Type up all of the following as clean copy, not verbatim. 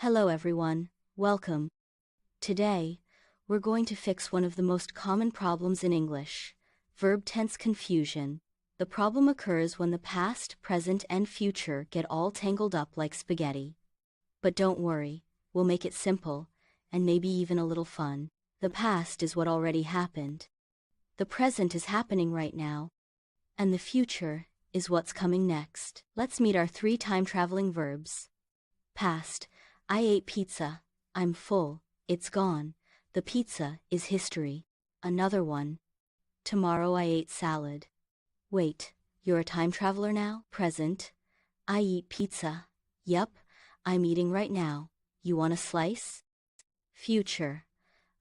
Hello everyone, welcome. Today, we're going to fix one of the most common problems in English, verb tense confusion. The problem occurs when the past, present, and future get all tangled up like spaghetti. But don't worry, we'll make it simple, and maybe even a little fun. The past is what already happened. The present is happening right now. And the future is what's coming next. Let's meet our 3 time-traveling verbs. Past. I ate pizza. I'm full. It's gone. The pizza is history. Another one. Tomorrow I ate salad. Wait, you're a time traveler now? Present. I eat pizza. Yup, I'm eating right now. You want a slice? Future.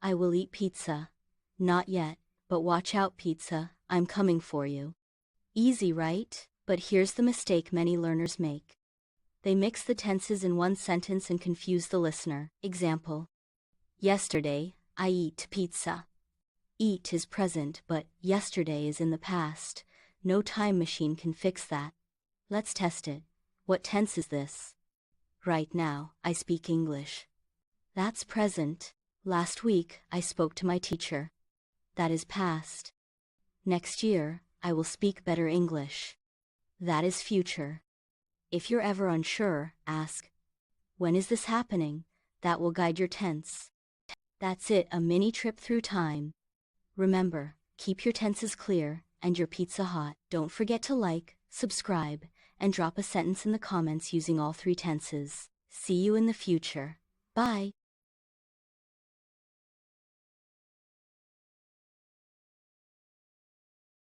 I will eat pizza. Not yet, but watch out pizza, I'm coming for you. Easy, right? But here's the mistake many learners make. They mix the tenses in one sentence and confuse the listener. Example. Yesterday, I eat pizza. Eat is present, but yesterday is in the past. No time machine can fix that. Let's test it. What tense is this? Right now, I speak English. That's present. Last week, I spoke to my teacher. That is past. Next year, I will speak better English. That is future. If you're ever unsure, ask, when is this happening? That will guide your tense. That's it, a mini trip through time. Remember, keep your tenses clear and your pizza hot. Don't forget to like, subscribe, and drop a sentence in the comments using all 3 tenses. See you in the future. Bye.